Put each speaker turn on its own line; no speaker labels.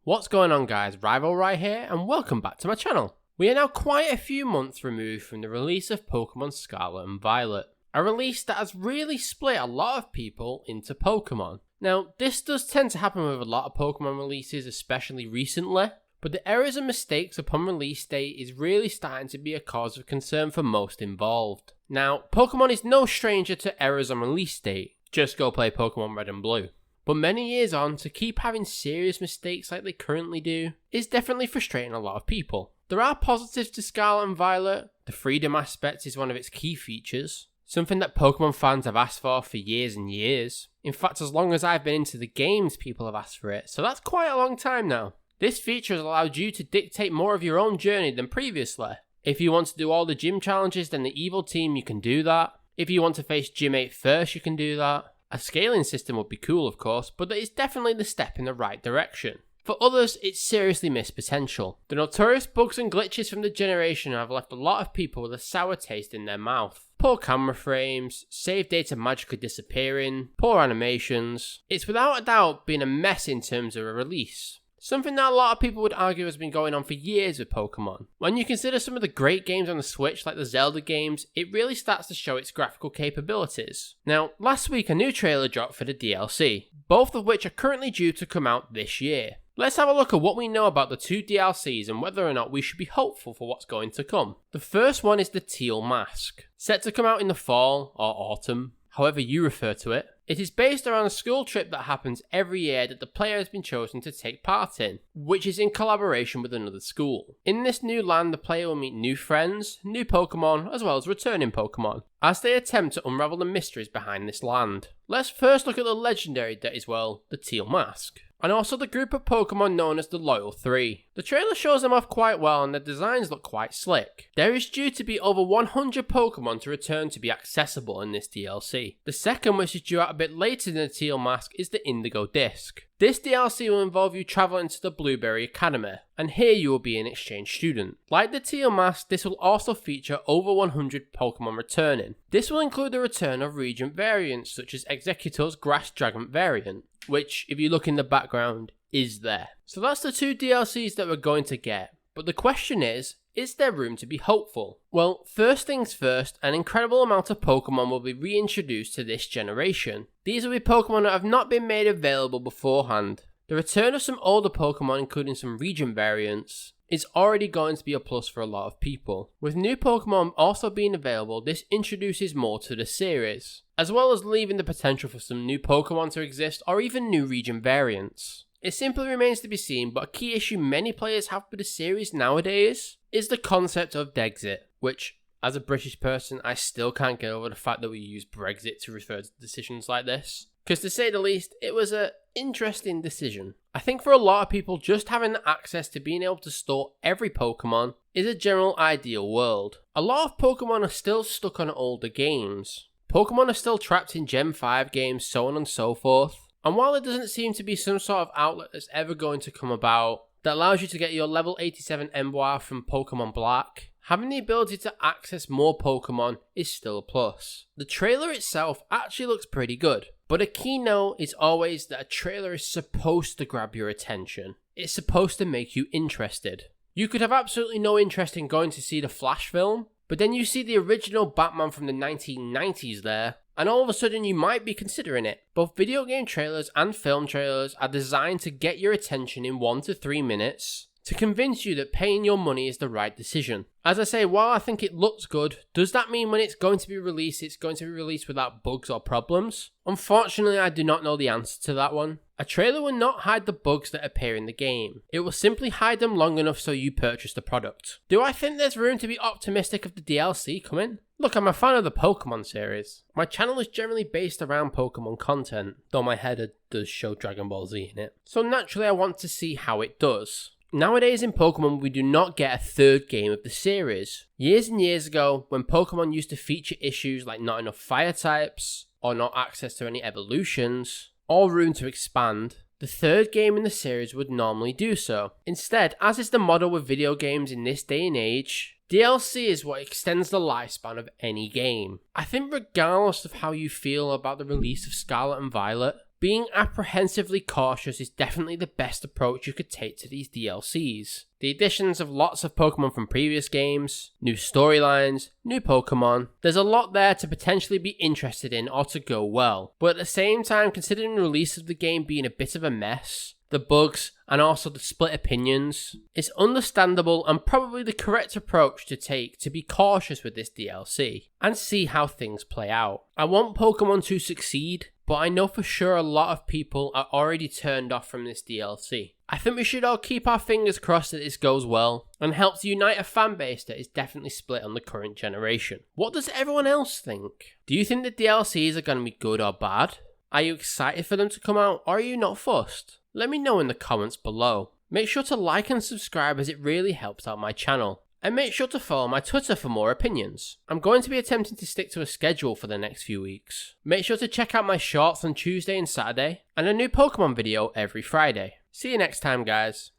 What's going on guys, Rival right here and welcome back to my channel. We are now quite a few months removed from the release of Pokemon Scarlet and Violet. A release that has really split a lot of people into Pokemon. Now this does tend to happen with a lot of Pokemon releases, especially recently, but the errors and mistakes upon release date is really starting to be a cause of concern for most involved. Now Pokemon is no stranger to errors on release date, just go play Pokemon Red and Blue. But many years on, to keep having serious mistakes like they currently do is definitely frustrating a lot of people. There are positives to Scarlet and Violet. The freedom aspect is one of its key features, something that Pokemon fans have asked for years and years. In fact, as long as I've been into the games, people have asked for it, so that's quite a long time now. This feature has allowed you to dictate more of your own journey than previously. If you want to do all the gym challenges, then the Evil Team, you can do that. If you want to face Gym 8 first, you can do that. A scaling system would be cool of course, but it's definitely the step in the right direction. For others, it's seriously missed potential. The notorious bugs and glitches from the generation have left a lot of people with a sour taste in their mouth. Poor camera frames, save data magically disappearing, poor animations. It's without a doubt been a mess in terms of a release. Something that a lot of people would argue has been going on for years with Pokemon. When you consider some of the great games on the Switch like the Zelda games, it really starts to show its graphical capabilities. Now, last week a new trailer dropped for the DLC, both of which are currently due to come out this year. Let's have a look at what we know about the two DLCs and whether or not we should be hopeful for what's going to come. The first one is the Teal Mask, set to come out in the fall or autumn, however you refer to it. It is based around a school trip that happens every year that the player has been chosen to take part in, which is in collaboration with another school. In this new land, the player will meet new friends, new Pokemon, as well as returning Pokemon, as they attempt to unravel the mysteries behind this land. Let's first look at the legendary that is, well, the Teal Mask, and also the group of Pokemon known as the Loyal 3. The trailer shows them off quite well and the designs look quite slick. There is due to be over 100 Pokemon to return to be accessible in this DLC. The second, which is due out a bit later than the Teal Mask, is the Indigo Disc. This DLC will involve you travelling to the Blueberry Academy, and here you will be an exchange student. Like the Teal Mask, this will also feature over 100 Pokemon returning. This will include the return of Regent variants such as Exeggutor's Grass Dragon variant, which, if you look in the background, is there. So that's the two DLCs that we're going to get, but the question is there room to be hopeful? Well, first things first, an incredible amount of Pokemon will be reintroduced to this generation. These will be Pokemon that have not been made available beforehand. The return of some older Pokemon, including some region variants, is already going to be a plus for a lot of people. With new Pokemon also being available, this introduces more to the series, as well as leaving the potential for some new Pokemon to exist or even new region variants. It simply remains to be seen, but a key issue many players have with the series nowadays is the concept of Dexit, which, as a British person, I still can't get over the fact that we use Brexit to refer to decisions like this. Because to say the least, it was an interesting decision. I think for a lot of people, just having the access to being able to store every Pokemon is a general ideal world. A lot of Pokemon are still stuck on older games. Pokemon are still trapped in Gen 5 games, so on and so forth. And while there doesn't seem to be some sort of outlet that's ever going to come about that allows you to get your level 87 Emboar from Pokemon Black, having the ability to access more Pokemon is still a plus. The trailer itself actually looks pretty good, but a key note is always that a trailer is supposed to grab your attention. It's supposed to make you interested. You could have absolutely no interest in going to see the Flash film, but then you see the original Batman from the 1990s there, and all of a sudden you might be considering it. Both video game trailers and film trailers are designed to get your attention in 1 to 3 minutes, to convince you that paying your money is the right decision. As I say, while I think it looks good, does that mean when it's going to be released, it's going to be released without bugs or problems? Unfortunately, I do not know the answer to that one. A trailer will not hide the bugs that appear in the game. It will simply hide them long enough so you purchase the product. Do I think there's room to be optimistic of the DLC coming? Look, I'm a fan of the Pokemon series. My channel is generally based around Pokemon content, though my header does show Dragon Ball Z in it. So naturally I want to see how it does. Nowadays in Pokemon, we do not get a third game of the series. Years and years ago, when Pokemon used to feature issues like not enough fire types, or not access to any evolutions, or room to expand, the third game in the series would normally do so. Instead, as is the model with video games in this day and age, DLC is what extends the lifespan of any game. I think regardless of how you feel about the release of Scarlet and Violet, being apprehensively cautious is definitely the best approach you could take to these DLCs. The additions of lots of Pokemon from previous games, new storylines, new Pokemon, there's a lot there to potentially be interested in or to go well. But at the same time, considering the release of the game being a bit of a mess, the bugs, and also the split opinions, it's understandable and probably the correct approach to take to be cautious with this DLC and see how things play out. I want Pokemon to succeed, but I know for sure a lot of people are already turned off from this DLC. I think we should all keep our fingers crossed that this goes well and helps unite a fanbase that is definitely split on the current generation. What does everyone else think? Do you think the DLCs are going to be good or bad? Are you excited for them to come out, or are you not fussed? Let me know in the comments below. Make sure to like and subscribe as it really helps out my channel. And make sure to follow my Twitter for more opinions. I'm going to be attempting to stick to a schedule for the next few weeks. Make sure to check out my shorts on Tuesday and Saturday, and a new Pokemon video every Friday. See you next time, guys.